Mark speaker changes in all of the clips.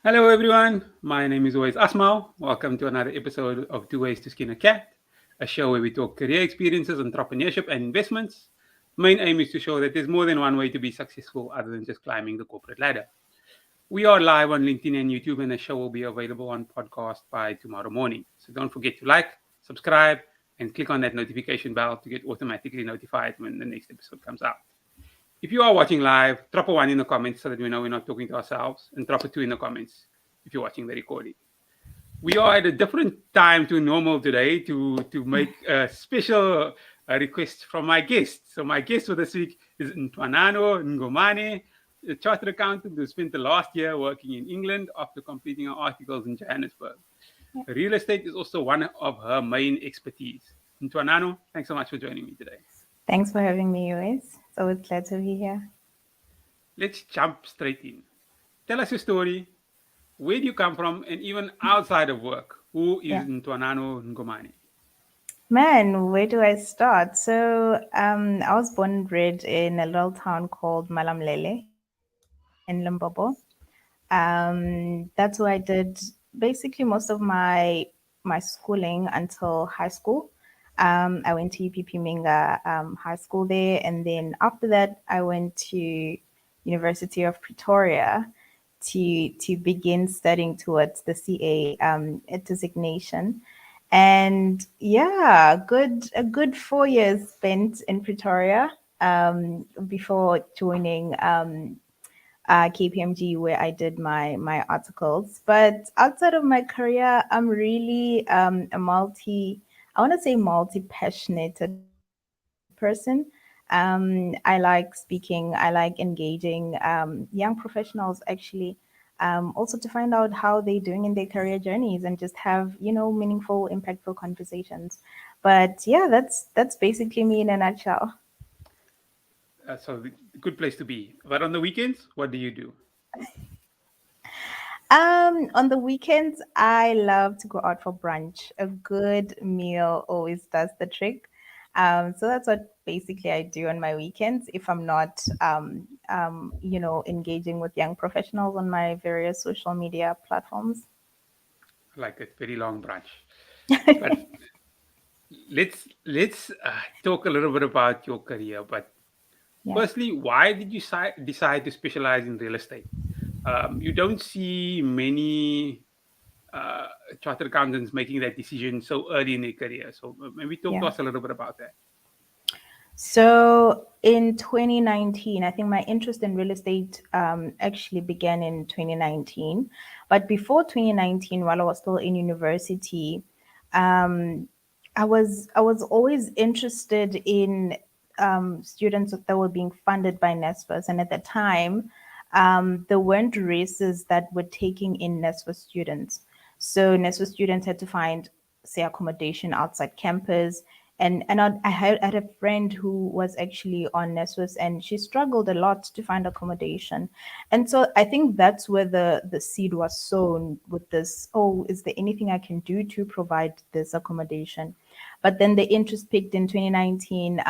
Speaker 1: Hello, everyone. My name is always Asmao. Welcome to another episode of Tooways to Skin a Cat, a show where we talk career experiences, entrepreneurship, and investments. Main aim is to show that there's more than one way to be successful other than just climbing the corporate ladder. We are live on LinkedIn and YouTube, and the show will be available on podcast by tomorrow morning. So don't forget to like, subscribe, and click on that notification bell to get automatically notified when the next episode comes out. If you are watching live, drop a one in the comments so that we know we're not talking to ourselves, and drop a two in the comments if you're watching the recording. We are at a different time to normal today to make a special request from my guest. So my guest for this week is Ntwanano Ngomane, a chartered accountant who spent the last year working in England after completing her articles in Johannesburg.
Speaker 2: Yeah.
Speaker 1: Real estate is also one of her main expertise. Ntwanano, thanks so much for joining me today.
Speaker 2: Thanks for having me, Joyce. It's always glad to be here.
Speaker 1: Let's jump straight in. Tell us your story. Where do you come from? And even outside of work, who is
Speaker 2: Yeah.
Speaker 1: Ntwanano Ngomane?
Speaker 2: Man, where do I start? I was born and bred in a little town called Malamlele in Limpopo. That's where I did basically most of my schooling until high school. I went to UPP Minga High School there, and then after that, I went to University of Pretoria to begin studying towards the CA designation. And yeah, a good 4 years spent in Pretoria before joining KPMG, where I did my articles. But outside of my career, I'm really I want to say multi-passionated person. I like speaking, I like engaging young professionals actually, also to find out how they're doing in their career journeys and just have, meaningful, impactful conversations. But yeah, that's basically me in a nutshell.
Speaker 1: So, good place to be. But on the weekends, what do you do?
Speaker 2: On the weekends, I love to go out for brunch. A good meal always does the trick. So that's what basically I do on my weekends if I'm not, engaging with young professionals on my various social media platforms.
Speaker 1: Like a very long brunch. But let's talk a little bit about your career. But
Speaker 2: Yeah.
Speaker 1: firstly, why did you decide to specialize in real estate? You don't see many uh, chartered accountants making that decision so early in their career. So maybe talk to
Speaker 2: Yeah.
Speaker 1: us a little bit about that.
Speaker 2: So in 2019, I think my interest in real estate actually began in 2019. But before 2019, while I was still in university, um, I was always interested in students that were being funded by NSFAS, and at the time, there weren't races that were taking in NSFAS students. So NSFAS students had to find, say, accommodation outside campus. And I had a friend who was actually on NSFAS, and she struggled a lot to find accommodation. And so I think that's where the seed was sown with this, oh, is there anything I can do to provide this accommodation? But then the interest peaked in 2019.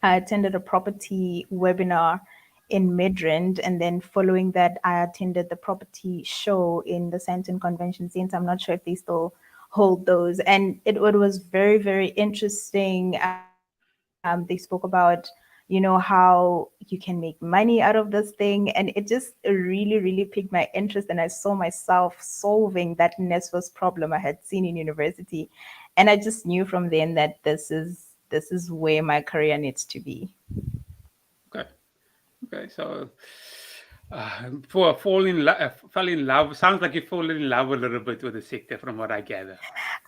Speaker 2: I attended a property webinar in Midrand, and then following that, I attended the property show in the Sandton Convention Center. I'm not sure if they still hold those, and it was very, very interesting. They spoke about, how you can make money out of this thing, and it just really, really piqued my interest, and I saw myself solving that NSFAS problem I had seen in university, and I just knew from then that this is where my career needs to be.
Speaker 1: Okay. Okay. So for fell in love. Sounds like you fall in love a little bit with the sector, from what I gather.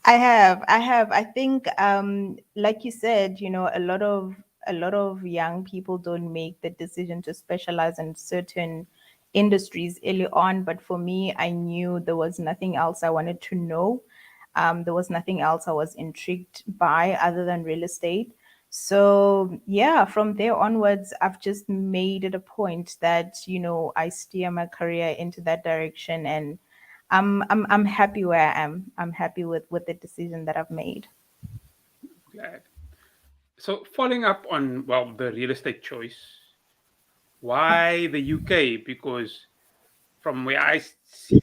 Speaker 2: I have. I think, like you said, a lot of young people don't make the decision to specialize in certain industries early on. But for me, I knew there was nothing else I wanted to know. There was nothing else I was intrigued by other than real estate. So yeah, from there onwards, I've just made it a point that I steer my career into that direction, and I'm happy where I am. I'm happy with the decision that I've made.
Speaker 1: Glad. So following up on the real estate choice,
Speaker 2: Yeah.
Speaker 1: why the UK? Because from where I see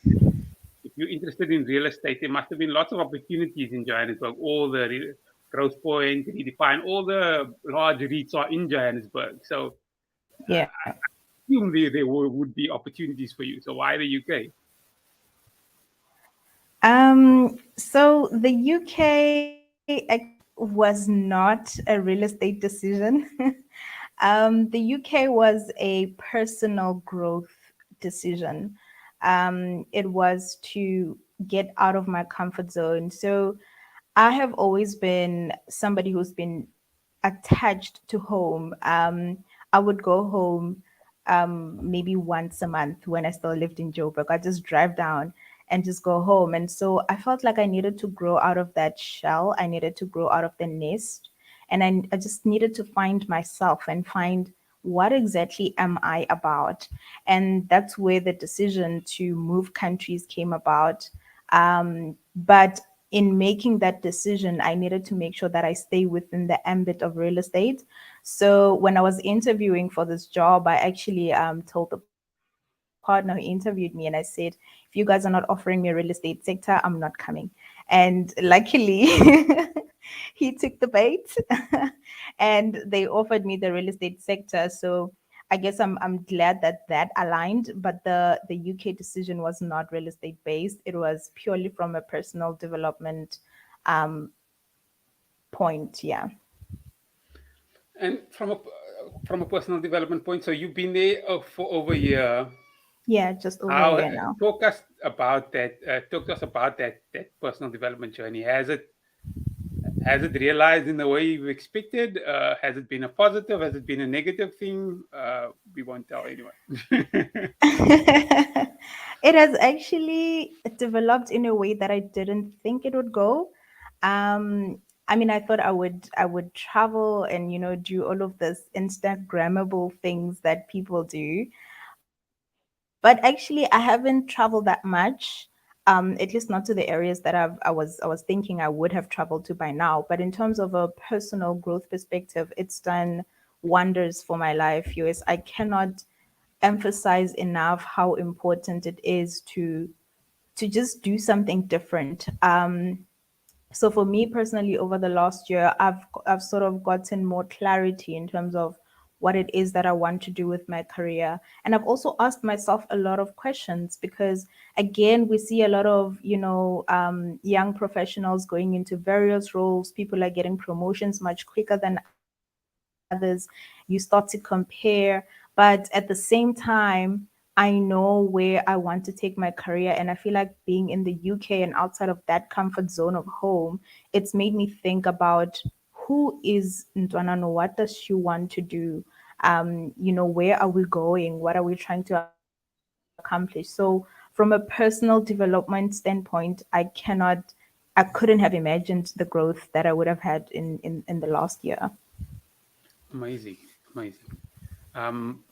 Speaker 1: if you're interested in real estate, there must have been lots of opportunities in Johannesburg. All the growth point, redefine, all the large REITs are in Johannesburg. So
Speaker 2: Yeah.
Speaker 1: assume there would be opportunities for you. So why the UK?
Speaker 2: So the UK was not a real estate decision. The UK was a personal growth decision. It was to get out of my comfort zone. So I have always been somebody who's been attached to home. I would go home maybe once a month when I still lived in Joburg. I just drive down and just go home. And so I felt like I needed to grow out of that shell. I needed to grow out of the nest. And I just needed to find myself and find what exactly am I about. And that's where the decision to move countries came about. But in making that decision, I needed to make sure that I stay within the ambit of real estate. So when I was interviewing for this job, I actually told the partner who interviewed me, and I said, if you guys are not offering me a real estate sector, I'm not coming. And luckily, he took the bait and they offered me the real estate sector. So I guess I'm glad that that aligned, but the UK decision was not real estate based. It was purely from a personal development um, point. Yeah,
Speaker 1: And from a personal development point, so you've been there for over a year.
Speaker 2: yeah, just over a
Speaker 1: How
Speaker 2: year now.
Speaker 1: talk us about that? Talk to us about that personal development journey. Has it realized in the way you expected? Has it been a positive? Has it been a negative thing? We won't tell anyone.
Speaker 2: It has actually developed in a way that I didn't think it would go. I mean, I thought I would travel and do all of this Instagrammable things that people do, but actually I haven't traveled that much. At least not to the areas that I was thinking I would have traveled to by now. But in terms of a personal growth perspective, it's done wonders for my life. US, I cannot emphasize enough how important it is to just do something different. So for me personally, over the last year, I've sort of gotten more clarity in terms of what it is that I want to do with my career. And I've also asked myself a lot of questions because, again, we see a lot of young professionals going into various roles. People are getting promotions much quicker than others. You start to compare, but at the same time, I know where I want to take my career. And I feel like being in the UK and outside of that comfort zone of home, it's made me think about who is Ntwanano? What does she want to do? Where are we going? What are we trying to accomplish? So from a personal development standpoint, I couldn't have imagined the growth that I would have had in the last year.
Speaker 1: Amazing, amazing. Um,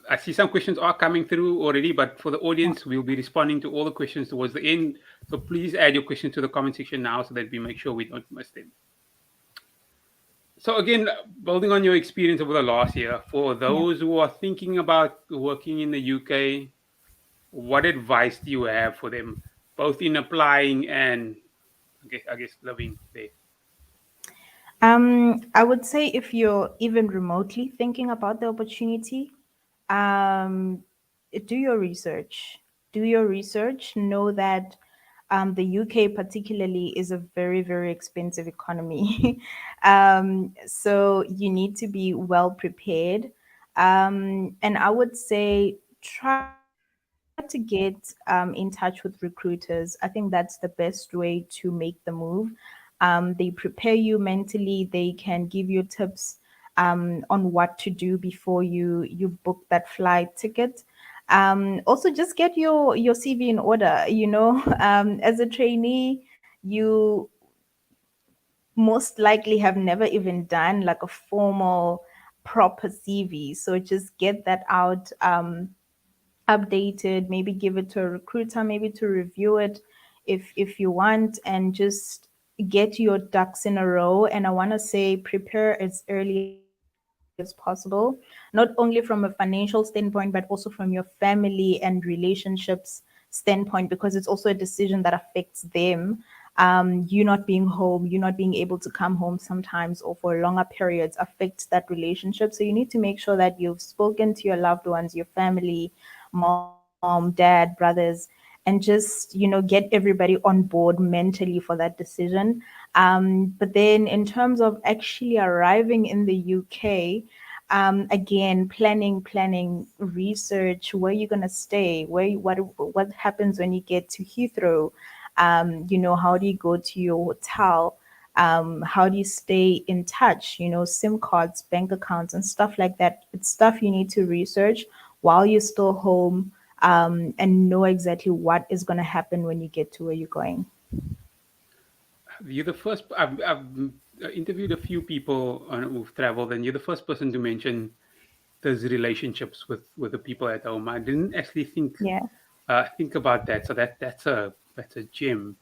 Speaker 1: I see some questions are coming through already, but for the
Speaker 2: Yeah.
Speaker 1: audience, we'll be responding to all the questions towards the end. So please add your questions to the comment section now so that we make sure we don't miss them. So again, building on your experience over the last year, for
Speaker 2: Yeah.
Speaker 1: those who are thinking about working in the UK, what advice do you have for them, both in applying and I guess living there?
Speaker 2: I would say if you're even remotely thinking about the opportunity, um, do your research. Do your research. Know that the UK, particularly, is a very, very expensive economy. So you need to be well prepared. And I would say try to get in touch with recruiters. I think that's the best way to make the move. They prepare you mentally, they can give you tips on what to do before you book that flight ticket. Also, just get your CV in order. As a trainee, you most likely have never even done like a formal, proper CV. So just get that out. Updated, maybe give it to a recruiter, maybe to review it if you want, and just get your ducks in a row. And I want to say prepare as early as possible, not only from a financial standpoint but also from your family and relationships standpoint, because it's also a decision that affects them. You not being home, you not being able to come home sometimes or for longer periods affects that relationship. So you need to make sure that you've spoken to your loved ones, your family, mom, dad, brothers, and just, get everybody on board mentally for that decision. But then in terms of actually arriving in the UK, again, planning, research, where you're gonna stay, what happens when you get to Heathrow, how do you go to your hotel, how do you stay in touch, SIM cards, bank accounts, and stuff like that. It's stuff you need to research while you're still home, and know exactly what is going to happen when you get to where you're going.
Speaker 1: You're the first. I've interviewed a few people who've traveled, and you're the first person to mention those relationships with the people at home. I didn't actually
Speaker 2: Yeah.
Speaker 1: think about that. So that's a gem.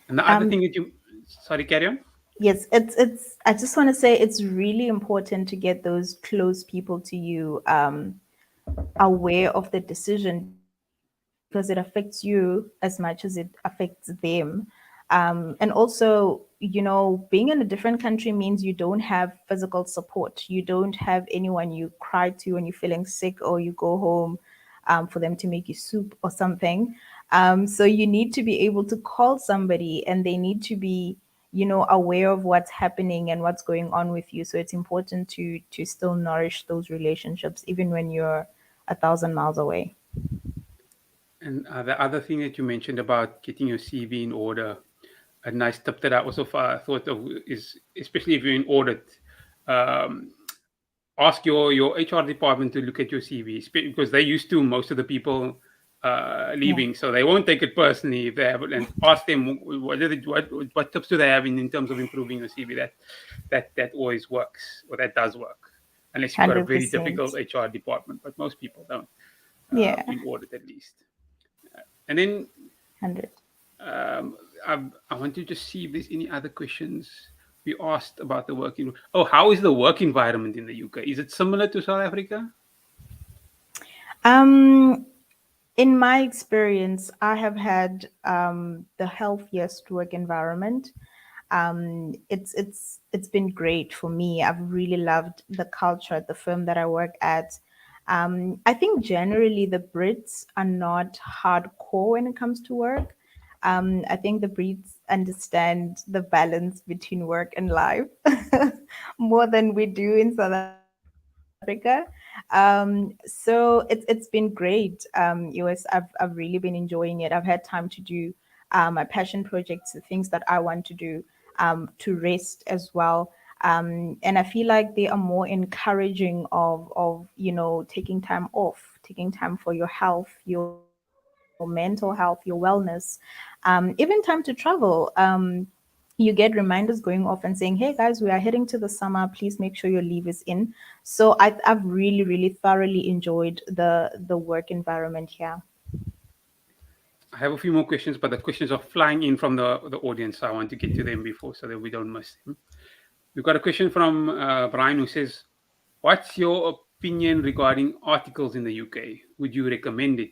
Speaker 1: And the other
Speaker 2: Um,
Speaker 1: thing that you, sorry, carry on.
Speaker 2: yes, it's I just want to say it's really important to get those close people to you aware of the decision, because it affects you as much as it affects them. And also, being in a different country means you don't have physical support. You don't have anyone you cry to when you're feeling sick, or you go home for them to make you soup or something. So you need to be able to call somebody, and they need to be, aware of what's happening and what's going on with you. So it's important to still nourish those relationships even when you're 1,000 miles away.
Speaker 1: And the other thing that you mentioned about getting your CV in order, a nice tip that I also thought of is, especially if you're in audit, um, ask your HR department to look at your CV, because they used to most of the people
Speaker 2: Yeah,
Speaker 1: leaving, so they won't take it personally if they have it, and ask them what tips do they have in terms of improving your CV. That always works, or that does work, unless you've got a very difficult
Speaker 2: 100%.
Speaker 1: HR department, but most people don't,
Speaker 2: Yeah,
Speaker 1: in audit at least. And then
Speaker 2: 100.
Speaker 1: um, I want to just see if there's any other questions we asked about the working. Oh, how is the work environment in the UK? Is it similar to South Africa?
Speaker 2: Um, in my experience, I have had the healthiest work environment. It's been great for me. I've really loved the culture at the firm that I work at. I think generally the Brits are not hardcore when it comes to work. I think the Brits understand the balance between work and life more than we do in South Africa. So it's been great. US, I've really been enjoying it. I've had time to do my passion projects, the things that I want to do, to rest as well. And I feel like they are more encouraging of taking time off, taking time for your health, your mental health, your wellness, even time to travel. You get reminders going off and saying, "Hey guys, we are heading to the summer. Please make sure your leave is in." So I've really thoroughly enjoyed the work environment here.
Speaker 1: I have a few more questions, but the questions are flying in from the audience. So I want to get to them before, so that we don't miss them. We've got a question from Brian, who says, "What's your opinion regarding articles in the UK? Would you recommend it?"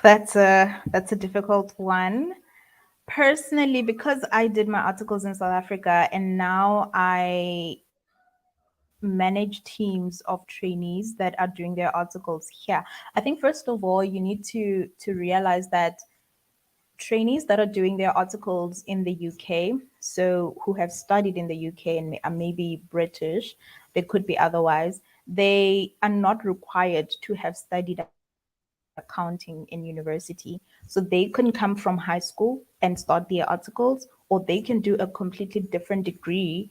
Speaker 2: That's a difficult one. Personally, because I did my articles in South Africa and now I manage teams of trainees that are doing their articles here. I think first of all, you need to realize that trainees that are doing their articles in the UK, so who have studied in the UK and are maybe British, they could be otherwise, they are not required to have studied accounting in university. So they can come from high school and start their articles, or they can do a completely different degree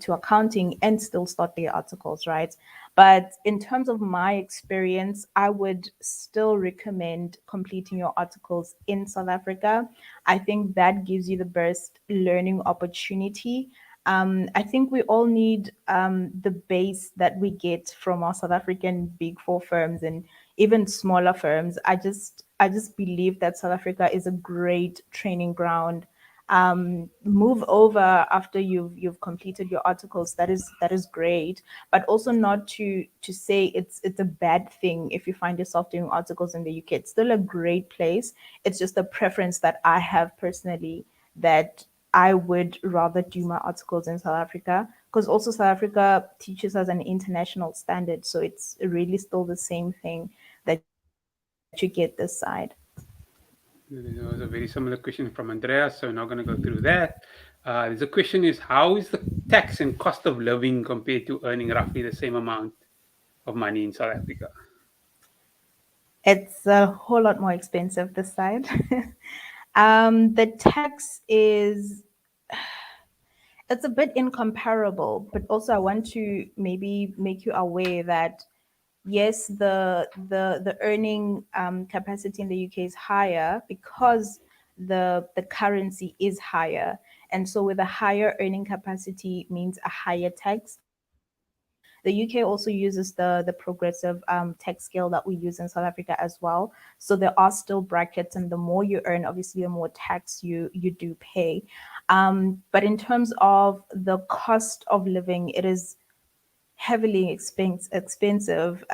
Speaker 2: to accounting and still start their articles, right? But in terms of my experience, I would still recommend completing your articles in South Africa. I think that gives you the best learning opportunity. I think we all need the base that we get from our South African big four firms and even smaller firms. I just believe that South Africa is a great training ground. move over after you've completed your articles. That is great, but also not to say it's a bad thing if you find yourself doing articles in the UK. It's still a great place. It's just a preference that I have personally, that I would rather do my articles in South Africa, because also South Africa teaches us an international standard, so it's really still the same thing that you get this side.
Speaker 1: There was a very similar question from Andreas, so we're not going to go through that. There's a question is, how is the tax and cost of living compared to earning roughly the same amount of money in South Africa?
Speaker 2: It's a whole lot more expensive this side. The tax is, it's a bit incomparable, but also I want to maybe make you aware that yes, the earning capacity in the UK is higher because the currency is higher, and so with a higher earning capacity means a higher tax. The UK also uses the progressive tax scale that we use in South Africa as well. So there are still brackets, and the more you earn, obviously, the more tax you do pay. But in terms of the cost of living, it is heavily expensive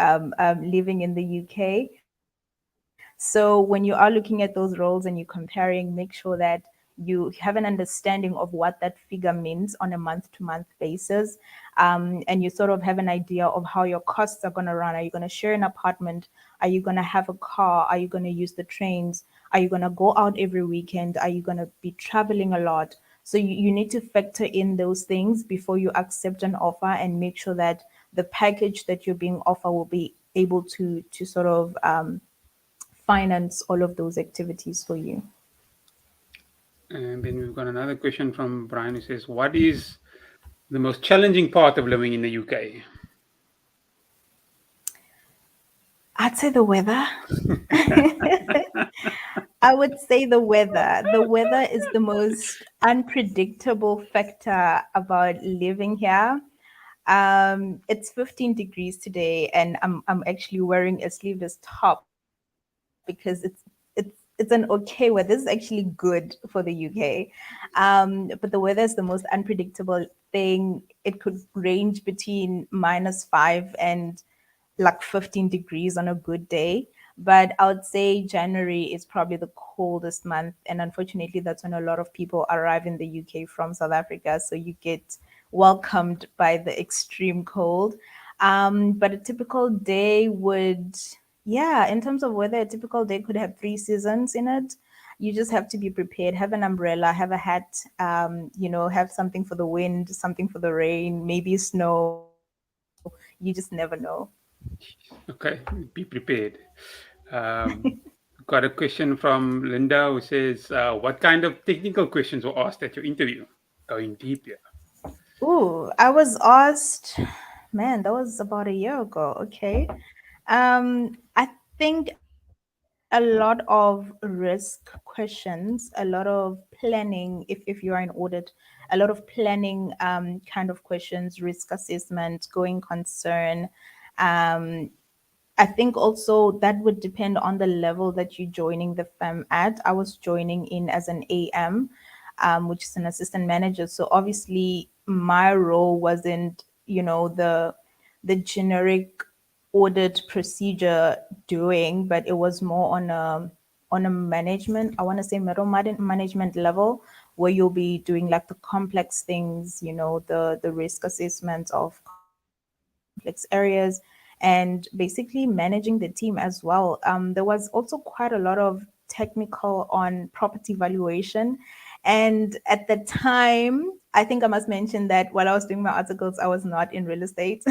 Speaker 2: living in the UK. So when you are looking at those roles and you're comparing, make sure that you have an understanding of what that figure means on a month to month basis. And you sort of have an idea of how your costs are going to run. Are you going to share an apartment? Are you going to have a car? Are you going to use the trains? Are you going to go out every weekend? Are you going to be traveling a lot? So you need to factor in those things before you accept an offer, and make sure that the package that you're being offered will be able to sort of finance all of those activities for you.
Speaker 1: And then we've got another question from Brian who says, what is the most challenging part of living in the UK?
Speaker 2: I'd say the weather. I would say the weather. The weather is the most unpredictable factor about living here. It's 15 degrees today, and I'm actually wearing a sleeveless top because it's an okay weather. This is actually good for the UK. But the weather is the most unpredictable thing. It could range between -5 and like 15 degrees on a good day. But I would say January is probably the coldest month. And unfortunately, that's when a lot of people arrive in the UK from South Africa. So you get welcomed by the extreme cold. But a typical day would, yeah, in terms of weather, a typical day could have 3 seasons in it. You just have to be prepared. Have an umbrella, have a hat, have something for the wind, something for the rain, maybe snow. You just never know.
Speaker 1: Okay, be prepared. Um, got a question from Linda who says, what kind of technical questions were asked at your interview? Going deep here.
Speaker 2: Ooh, I was asked, man, that was about a year ago. Okay. I think a lot of risk questions, a lot of planning, if you are in audit, a lot of planning kind of questions, risk assessment, going concern. Um, I think also that would depend on the level that you're joining the firm at. I was joining in as an AM, which is an assistant manager. So obviously my role wasn't, the generic audit procedure doing, but it was more on a management, I want to say middle management level, where you'll be doing like the complex things, the risk assessments of complex areas, and basically managing the team as well. There was also quite a lot of technical on property valuation. And at the time, I think I must mention that while I was doing my articles, I was not in real estate.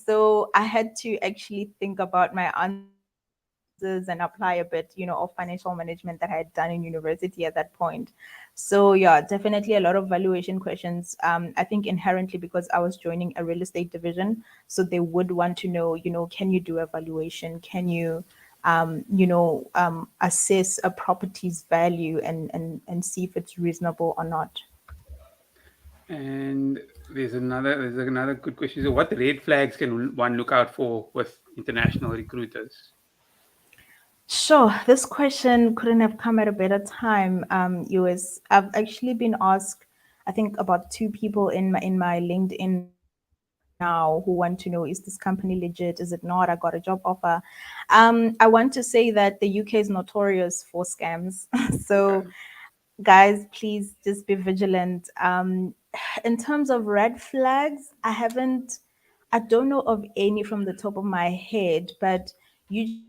Speaker 2: So I had to actually think about my answers and apply a bit, of financial management that I had done in university at that point. So yeah, definitely a lot of valuation questions. I think inherently because I was joining a real estate division, so they would want to know, can you do a valuation? Can you assess a property's value and see if it's reasonable or not.
Speaker 1: And there's another good question. So, what red flags can one look out for with international recruiters?
Speaker 2: Sure, this question couldn't have come at a better time. I've actually been asked, I think about two people in my LinkedIn now who want to know, is this company legit? Is it not? I got a job offer. I want to say that the UK is notorious for scams. So
Speaker 1: Okay.
Speaker 2: guys, please just be vigilant. In terms of red flags, I don't know of any from the top of my head, but you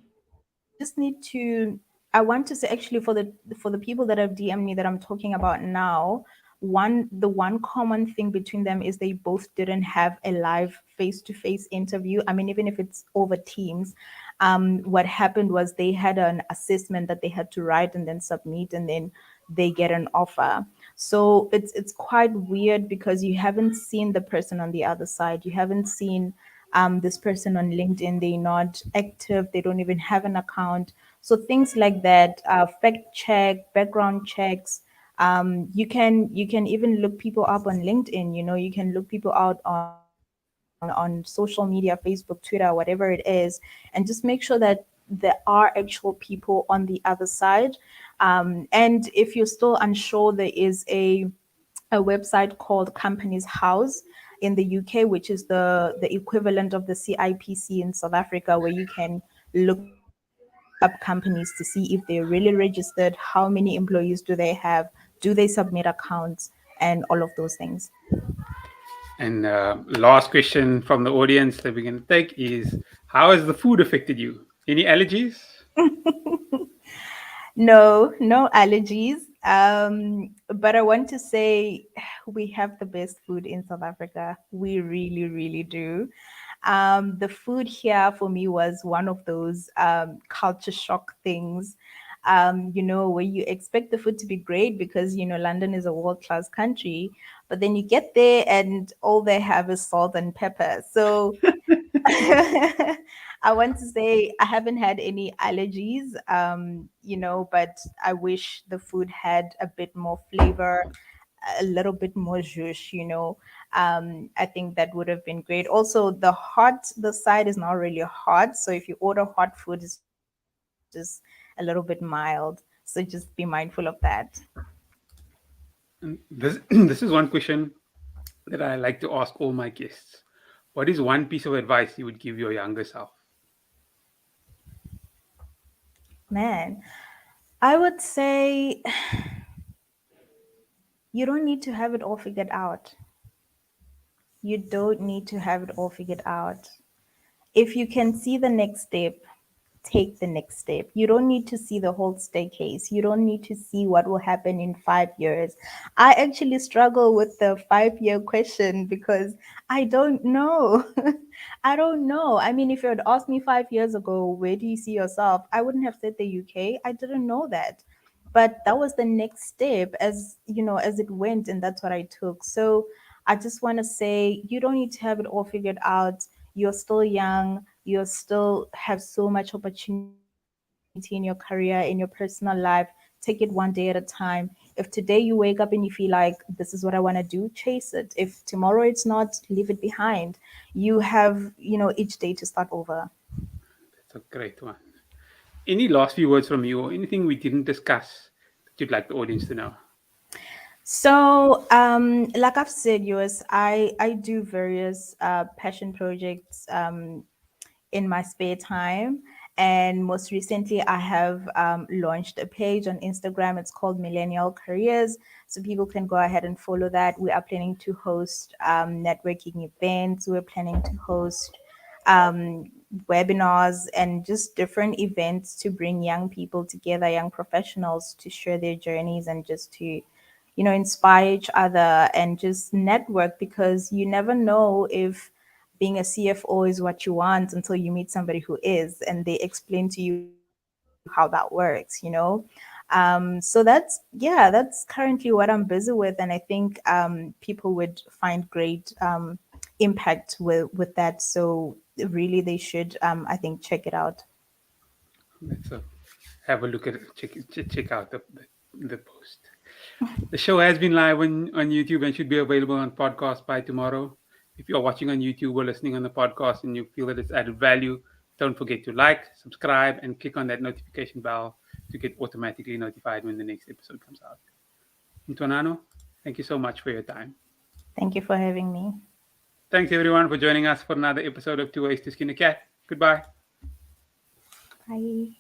Speaker 2: just need to. I want to say actually for the people that have DM'd me that I'm talking about now, the one common thing between them is they both didn't have a live face-to-face interview. I mean, even if it's over Teams, what happened was they had an assessment that they had to write and then submit, and then they get an offer. So it's quite weird because you haven't seen the person on the other side. You haven't seen this person on LinkedIn. They're not active. They don't even have an account. So things like that, fact check, background checks. You can even look people up on LinkedIn. You can look people out on social media, Facebook, Twitter, whatever it is, and just make sure that there are actual people on the other side. And if you're still unsure, there is a website called Companies House in the UK, which is the equivalent of the CIPC in South Africa, where you can look up companies to see if they're really registered, how many employees do they have, do they submit accounts, and all of those things.
Speaker 1: And last question from the audience that we're going to take is, how has the food affected you? Any allergies?
Speaker 2: No, no allergies. But I want to say we have the best food in South Africa. We really, really do. The food here for me was one of those culture shock things. Where you expect the food to be great because, London is a world class country, but then you get there and all they have is salt and pepper. So I want to say I haven't had any allergies, but I wish the food had a bit more flavor, a little bit more zhuzh. I think that would have been great. Also, the side is not really hot. So if you order hot food, it's just a little bit mild. So just be mindful of that.
Speaker 1: This, this is one question that I like to ask all my guests. What is one piece of advice you would give your younger self?
Speaker 2: Man, I would say you don't need to have it all figured out. You don't need to have it all figured out. If you can see the next step, take the next step. You don't need to see the whole staircase. You don't need to see what will happen in 5 years. I actually struggle with the 5 year question because I don't know. I don't know. I mean, if you had asked me 5 years ago, where do you see yourself? I wouldn't have said the UK. I didn't know that. But that was the next step as it went, and that's what I took. So I just want to say you don't need to have it all figured out. You're still young, you still have so much opportunity in your career, in your personal life. Take it one day at a time. If today you wake up and you feel like this is what I want to do, chase it. If tomorrow it's not, leave it behind. You have, each day to start over.
Speaker 1: That's a great one. Any last few words from you or anything we didn't discuss that you'd like the audience to know?
Speaker 2: So, like I've said, yours, I do various passion projects in my spare time. And most recently, I have launched a page on Instagram. It's called Millennial Careers. So people can go ahead and follow that. We are planning to host networking events. We're planning to host um, webinars and just different events to bring young people together, young professionals to share their journeys and just to inspire each other and just network, because you never know if being a CFO is what you want until you meet somebody who is and they explain to you how that works. So that's currently what I'm busy with, and I think people would find great impact with that. So really they should I think check it out.
Speaker 1: Let's have a look at it. Check out the post. The show has been live on YouTube and should be available on podcast by tomorrow. If you're watching on YouTube or listening on the podcast and you feel that it's added value, Don't forget to like, subscribe, and click on that notification bell to get automatically notified when the next episode comes out. Ntwanano, thank you so much for your time.
Speaker 2: Thank you for having me.
Speaker 1: Thanks everyone for joining us for another episode of Two Ways to Skin a Cat. Goodbye.
Speaker 2: Bye.